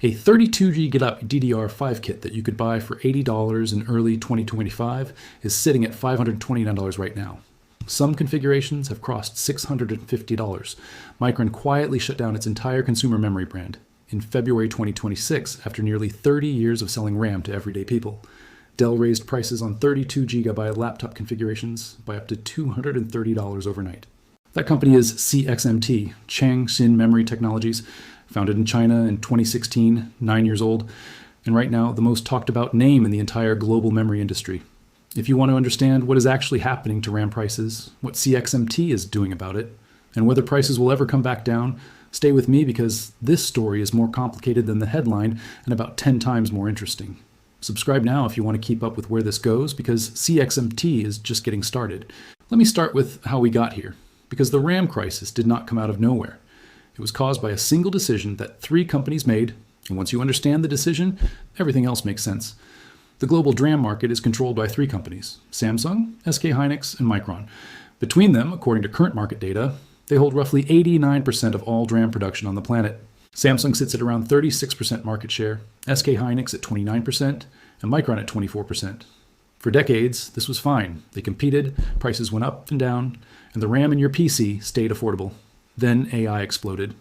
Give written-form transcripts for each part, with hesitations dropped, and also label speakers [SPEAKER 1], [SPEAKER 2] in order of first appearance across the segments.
[SPEAKER 1] A 32GB DDR5 kit that you could buy for $80 in early 2025 is sitting at $529 right now. Some configurations have crossed $650. Micron quietly shut down its entire consumer memory brand in February 2026 after nearly 30 years of selling RAM to everyday people. Dell raised prices on 32GB laptop configurations by up to $230 overnight. That company is CXMT, Changxin Memory Technologies, founded in China in 2016, 9 years old, and right now the most talked about name in the entire global memory industry. If you want to understand what is actually happening to RAM prices, what CXMT is doing about it, and whether prices will ever come back down, stay with me because this story is more complicated than the headline and about 10 times more interesting. Subscribe now if you want to keep up with where this goes because CXMT is just getting started. Let me start with how we got here, because the RAM crisis did not come out of nowhere. It was caused by a single decision that 3 companies made, and once you understand the decision, everything else makes sense. The global DRAM market is controlled by 3 companies, Samsung, SK hynix, and Micron. Between them, according to current market data, they hold roughly 89% of all DRAM production on the planet. Samsung sits at around 36% market share, SK hynix at 29%, and Micron at 24%. For decades, this was fine. They competed, prices went up and down, and the RAM in your PC stayed affordable. Then AI exploded.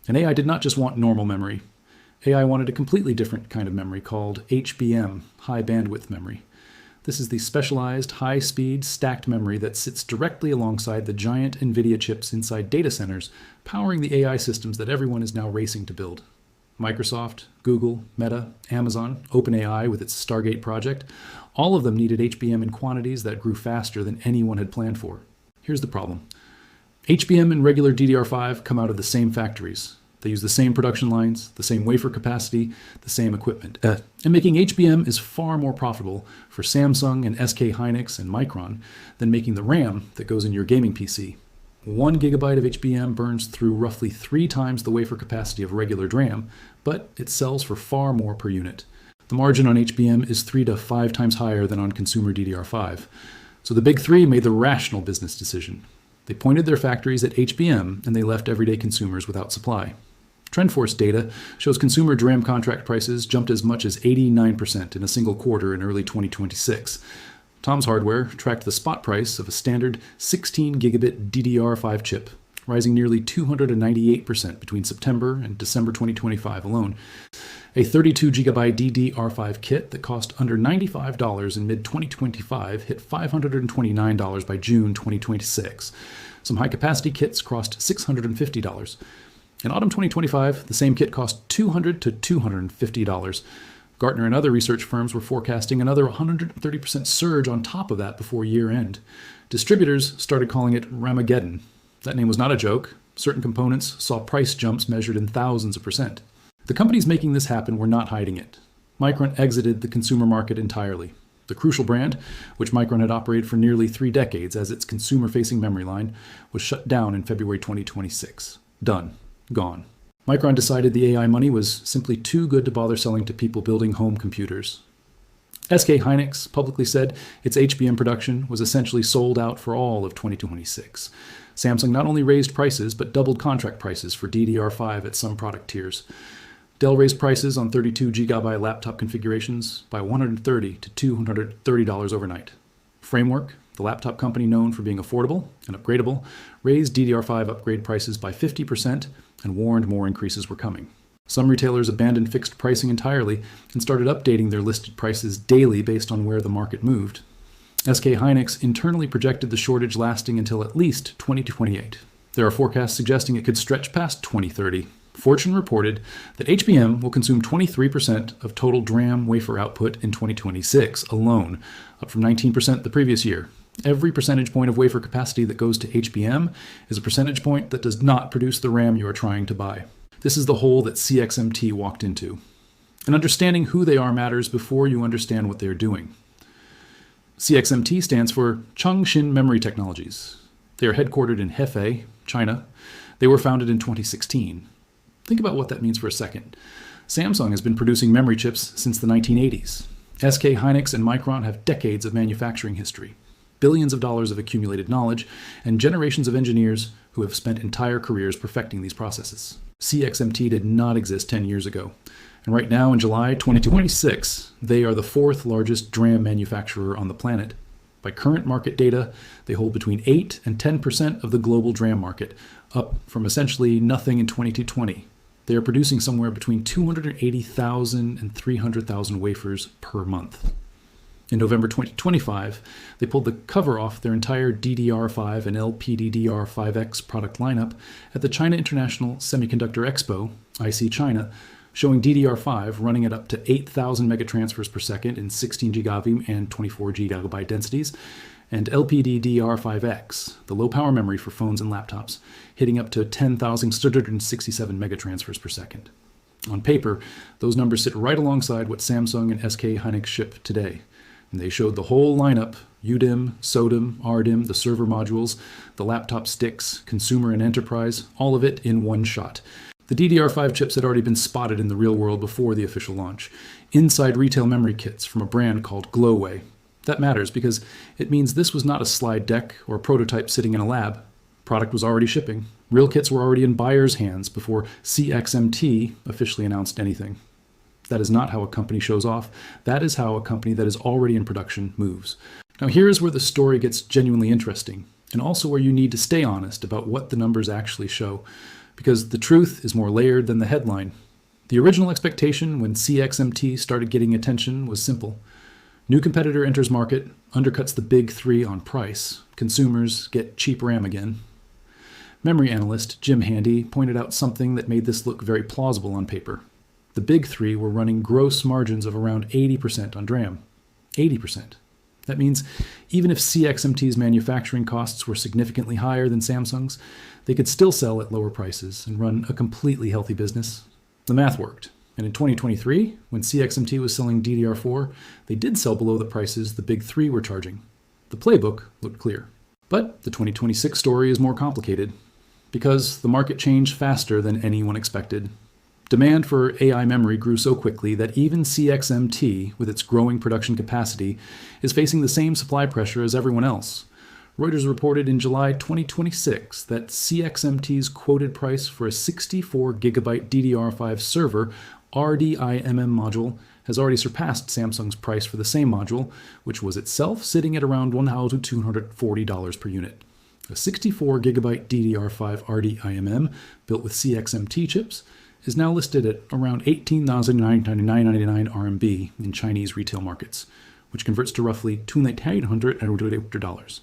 [SPEAKER 1] And AI did not just want normal memory. AI wanted a completely different kind of memory called HBM, high bandwidth memory. This is the specialized, high-speed, stacked memory that sits directly alongside the giant NVIDIA chips inside data centers, powering the AI systems that everyone is now racing to build. Microsoft, Google, Meta, Amazon, OpenAI with its Stargate project, all of them needed HBM in quantities that grew faster than anyone had planned for. Here's the problem. HBM and regular DDR5 come out of the same factories. They use the same production lines, the same wafer capacity, the same equipment. And making HBM is far more profitable for Samsung and SK hynix and Micron than making the RAM that goes in your gaming PC. 1 gigabyte of HBM burns through roughly 3 times the wafer capacity of regular DRAM, but it sells for far more per unit. The margin on HBM is 3 to 5 times higher than on consumer DDR5. So the big 3 made the rational business decision. They pointed their factories at HBM and they left everyday consumers without supply. TrendForce data shows consumer DRAM contract prices jumped as much as 89% in a single quarter in early 2026. Tom's Hardware tracked the spot price of a standard 16 gigabit DDR5 chip, rising nearly 298% between September and December 2025 alone. A 32 gigabyte DDR5 kit that cost under $95 in mid-2025 hit $529 by June 2026. Some high-capacity kits crossed $650. In autumn 2025, the same kit cost $200 to $250. Gartner and other research firms were forecasting another 130% surge on top of that before year-end. Distributors started calling it Ramageddon. That name was not a joke. Certain components saw price jumps measured in thousands of percent. The companies making this happen were not hiding it. Micron exited the consumer market entirely. The Crucial brand, which Micron had operated for nearly 3 decades as its consumer-facing memory line, was shut down in February 2026. Done. Gone. Micron decided the AI money was simply too good to bother selling to people building home computers. SK hynix publicly said its HBM production was essentially sold out for all of 2026. Samsung not only raised prices, but doubled contract prices for DDR5 at some product tiers. Dell raised prices on 32 gigabyte laptop configurations by $130 to $230 overnight. Framework, the laptop company known for being affordable and upgradable, raised DDR5 upgrade prices by 50% and warned more increases were coming. Some retailers abandoned fixed pricing entirely and started updating their listed prices daily based on where the market moved. SK hynix internally projected the shortage lasting until at least 2028. There are forecasts suggesting it could stretch past 2030. Fortune reported that HBM will consume 23% of total DRAM wafer output in 2026 alone, up from 19% the previous year. Every percentage point of wafer capacity that goes to HBM is a percentage point that does not produce the RAM you are trying to buy. This is the hole that CXMT walked into. And understanding who they are matters before you understand what they're doing. CXMT stands for Changxin Memory Technologies. They are headquartered in Hefei, China. They were founded in 2016. Think about what that means for a second. Samsung has been producing memory chips since the 1980s. SK hynix and Micron have decades of manufacturing history, billions of dollars of accumulated knowledge, and generations of engineers who have spent entire careers perfecting these processes. CXMT did not exist 10 years ago. And right now in July 2026, they are the fourth largest DRAM manufacturer on the planet. By current market data, they hold between 8 and 10% of the global DRAM market, up from essentially nothing in 2020. They are producing somewhere between 280,000 and 300,000 wafers per month. In November 2025, they pulled the cover off their entire DDR5 and LPDDR5X product lineup at the China International Semiconductor Expo, IC China, showing DDR5 running at up to 8,000 megatransfers per second in 16 gigavim and 24 gigabyte densities, and LPDDR5X, the low-power memory for phones and laptops, hitting up to 10,667 megatransfers per second. On paper, those numbers sit right alongside what Samsung and SK Hynix ship today. And they showed the whole lineup: UDIM, SODIM, RDIM, the server modules, the laptop sticks, consumer and enterprise, all of it in one shot. The DDR5 chips had already been spotted in the real world before the official launch, inside retail memory kits from a brand called Glowway. That matters because it means this was not a slide deck or a prototype sitting in a lab. Product was already shipping. Real kits were already in buyers' hands before CXMT officially announced anything. That is not how a company shows off. That is how a company that is already in production moves. Now here is where the story gets genuinely interesting, and also where you need to stay honest about what the numbers actually show, because the truth is more layered than the headline. The original expectation when CXMT started getting attention was simple. New competitor enters market, undercuts the big three on price. Consumers get cheap RAM again. Memory analyst Jim Handy pointed out something that made this look very plausible on paper. The big three were running gross margins of around 80% on DRAM. 80%. That means even if CXMT's manufacturing costs were significantly higher than Samsung's, they could still sell at lower prices and run a completely healthy business. The math worked. And in 2023, when CXMT was selling DDR4, they did sell below the prices the big three were charging. The playbook looked clear. But the 2026 story is more complicated, because the market changed faster than anyone expected. Demand for AI memory grew so quickly that even CXMT, with its growing production capacity, is facing the same supply pressure as everyone else. Reuters reported in July 2026 that CXMT's quoted price for a 64 gigabyte DDR5 server RDIMM module has already surpassed Samsung's price for the same module, which was itself sitting at around $1,240 per unit. A 64 gigabyte DDR5 RDIMM built with CXMT chips is now listed at around 18,999 RMB in Chinese retail markets, which converts to roughly $2,900.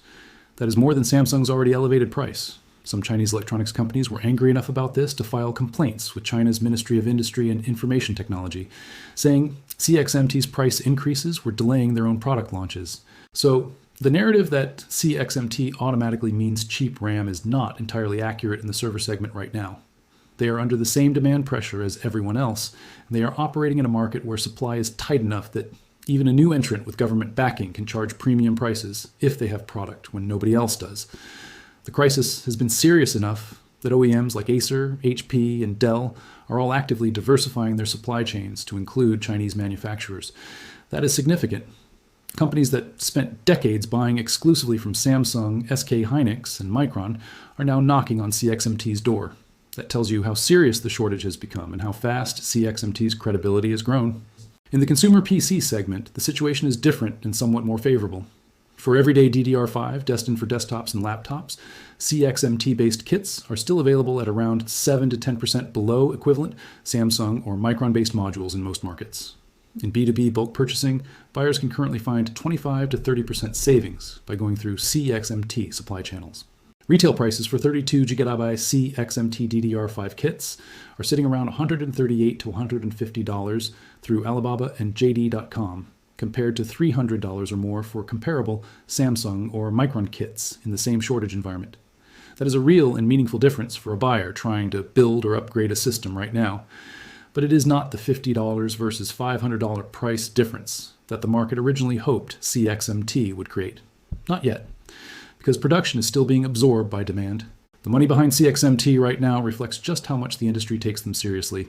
[SPEAKER 1] That is more than Samsung's already elevated price. Some Chinese electronics companies were angry enough about this to file complaints with China's Ministry of Industry and Information Technology, saying CXMT's price increases were delaying their own product launches. So the narrative that CXMT automatically means cheap RAM is not entirely accurate in the server segment right now. They are under the same demand pressure as everyone else, and they are operating in a market where supply is tight enough that even a new entrant with government backing can charge premium prices if they have product when nobody else does. The crisis has been serious enough that OEMs like Acer, HP, and Dell are all actively diversifying their supply chains to include Chinese manufacturers. That is significant. Companies that spent decades buying exclusively from Samsung, SK Hynix, and Micron are now knocking on CXMT's door. That tells you how serious the shortage has become and how fast CXMT's credibility has grown. In the consumer PC segment, the situation is different and somewhat more favorable. For everyday DDR5 destined for desktops and laptops, CXMT-based kits are still available at around 7 to 10% below equivalent Samsung or Micron-based modules in most markets. In B2B bulk purchasing, buyers can currently find 25 to 30% savings by going through CXMT supply channels. Retail prices for 32 GB CXMT DDR5 kits are sitting around $138 to $150 through Alibaba and JD.com, compared to $300 or more for comparable Samsung or Micron kits in the same shortage environment. That is a real and meaningful difference for a buyer trying to build or upgrade a system right now. But it is not the $50 versus $500 price difference that the market originally hoped CXMT would create. Not yet, because production is still being absorbed by demand. The money behind CXMT right now reflects just how much the industry takes them seriously.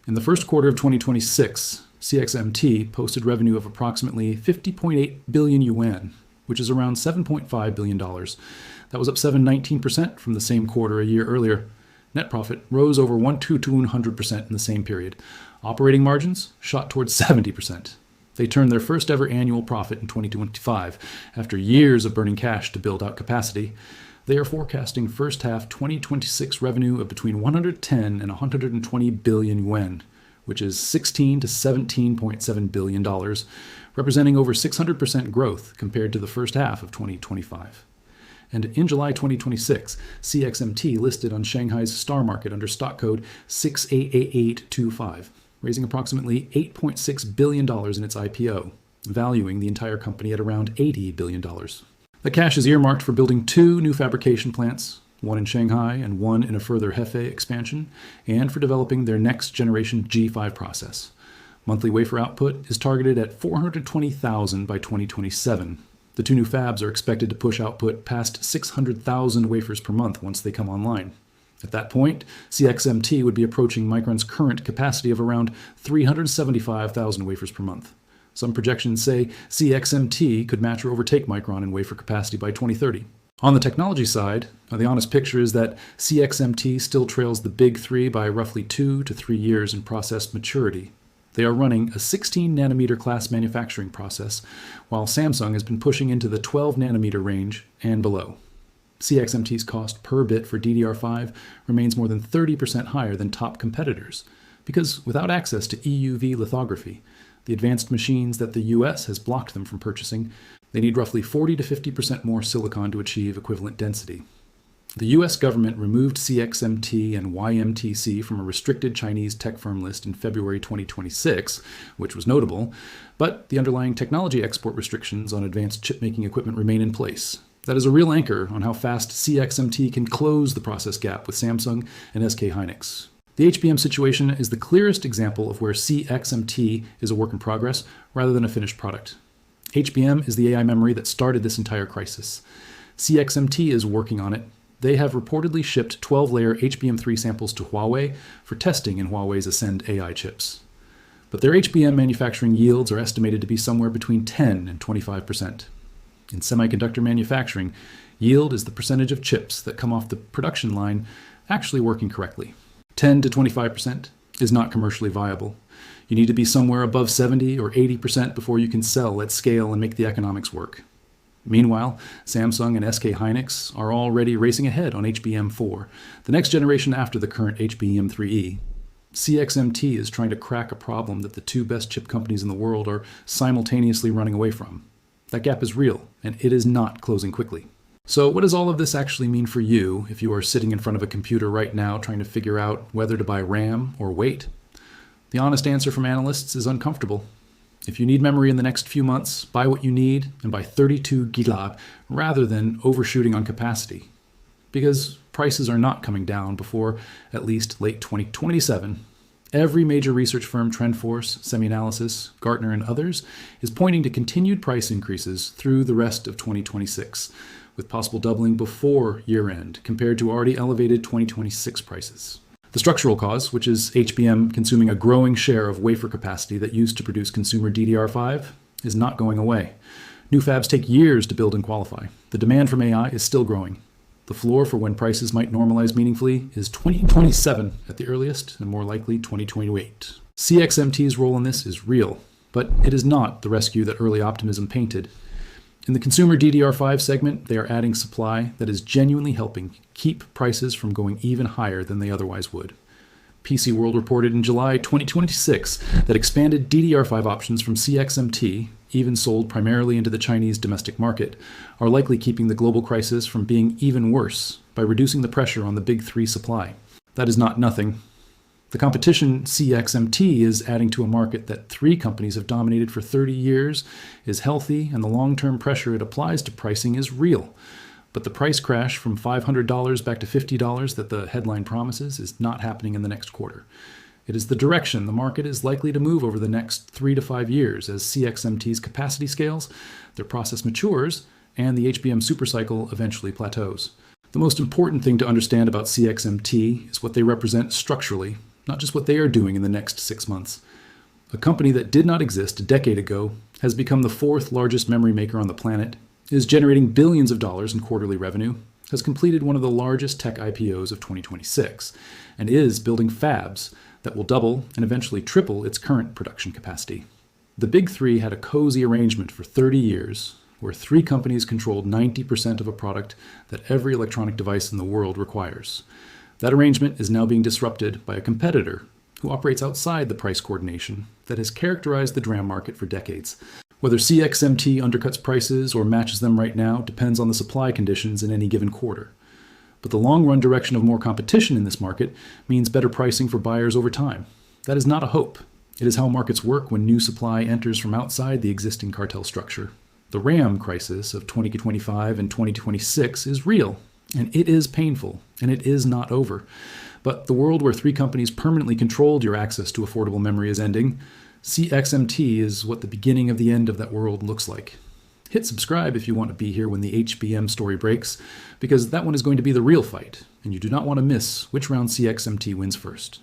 [SPEAKER 1] In the first quarter of 2026, CXMT posted revenue of approximately 50.8 billion yuan, which is around $7.5 billion. That was up 19% from the same quarter a year earlier. Net profit rose over 200% in the same period. Operating margins shot towards 70%. They turned their first ever annual profit in 2025 after years of burning cash to build out capacity. They are forecasting first half 2026 revenue of between 110 and 120 billion yuan, which is $16 to $17.7 billion, representing over 600% growth compared to the first half of 2025. And in July 2026, CXMT listed on Shanghai's STAR market under stock code 688825, raising approximately $8.6 billion in its IPO, valuing the entire company at around $80 billion. The cash is earmarked for building 2 new fabrication plants, one in Shanghai and one in a further Hefei expansion, and for developing their next generation G5 process. Monthly wafer output is targeted at 420,000 by 2027. The 2 new fabs are expected to push output past 600,000 wafers per month once they come online. At that point, CXMT would be approaching Micron's current capacity of around 375,000 wafers per month. Some projections say CXMT could match or overtake Micron in wafer capacity by 2030. On the technology side, the honest picture is that CXMT still trails the big 3 by roughly 2 to 3 years in process maturity. They are running a 16 nanometer class manufacturing process, while Samsung has been pushing into the 12 nanometer range and below. CXMT's cost per bit for DDR5 remains more than 30% higher than top competitors, because without access to EUV lithography, the advanced machines that the US has blocked them from purchasing, they need roughly 40 to 50% more silicon to achieve equivalent density. The US government removed CXMT and YMTC from a restricted Chinese tech firm list in February 2026, which was notable, but the underlying technology export restrictions on advanced chip-making equipment remain in place. That is a real anchor on how fast CXMT can close the process gap with Samsung and SK Hynix. The HBM situation is the clearest example of where CXMT is a work in progress rather than a finished product. HBM is the AI memory that started this entire crisis. CXMT is working on it. They have reportedly shipped 12-layer HBM3 samples to Huawei for testing in Huawei's Ascend AI chips. But their HBM manufacturing yields are estimated to be somewhere between 10 and 25%. In semiconductor manufacturing, yield is the percentage of chips that come off the production line actually working correctly. 10 to 25% is not commercially viable. You need to be somewhere above 70 or 80% before you can sell at scale and make the economics work. Meanwhile, Samsung and SK Hynix are already racing ahead on HBM4, the next generation after the current HBM3E. CXMT is trying to crack a problem that the 2 best chip companies in the world are simultaneously running away from. That gap is real, and it is not closing quickly. So what does all of this actually mean for you if you are sitting in front of a computer right now trying to figure out whether to buy RAM or wait? The honest answer from analysts is uncomfortable. If you need memory in the next few months, buy what you need and buy 32 GB rather than overshooting on capacity. Because prices are not coming down before at least late 2027. Every major research firm, TrendForce, SemiAnalysis, Gartner, and others, is pointing to continued price increases through the rest of 2026, with possible doubling before year-end compared to already elevated 2026 prices. The structural cause, which is HBM consuming a growing share of wafer capacity that used to produce consumer DDR5, is not going away. New fabs take years to build and qualify. The demand from AI is still growing. The floor for when prices might normalize meaningfully is 2027 at the earliest, and more likely 2028. CXMT's role in this is real, but it is not the rescue that early optimism painted. In the consumer DDR5 segment, they are adding supply that is genuinely helping keep prices from going even higher than they otherwise would. PC World reported in July 2026 that expanded DDR5 options from CXMT, even sold primarily into the Chinese domestic market, are likely keeping the global crisis from being even worse by reducing the pressure on the big 3 supply. That is not nothing. The competition CXMT is adding to a market that 3 companies have dominated for 30 years is healthy, and the long-term pressure it applies to pricing is real. But the price crash from $500 back to $50 that the headline promises is not happening in the next quarter. It is the direction the market is likely to move over the next 3 to 5 years as CXMT's capacity scales, their process matures, and the HBM supercycle eventually plateaus. The most important thing to understand about CXMT is what they represent structurally, not just what they are doing in the next 6 months. A company that did not exist a decade ago has become the 4th largest memory maker on the planet, is generating billions of dollars in quarterly revenue, has completed one of the largest tech IPOs of 2026 and is building fabs that will double and eventually triple its current production capacity. The Big Three had a cozy arrangement for 30 years where three companies controlled 90% of a product that every electronic device in the world requires. That arrangement is now being disrupted by a competitor who operates outside the price coordination that has characterized the DRAM market for decades. Whether CXMT undercuts prices or matches them right now depends on the supply conditions in any given quarter. But the long-run direction of more competition in this market means better pricing for buyers over time. That is not a hope. It is how markets work when new supply enters from outside the existing cartel structure. The RAM crisis of 2025 and 2026 is real, and it is painful, and it is not over. But the world where three companies permanently controlled your access to affordable memory is ending. CXMT is what the beginning of the end of that world looks like. Hit subscribe if you want to be here when the HBM story breaks, because that one is going to be the real fight, and you do not want to miss which round CXMT wins first.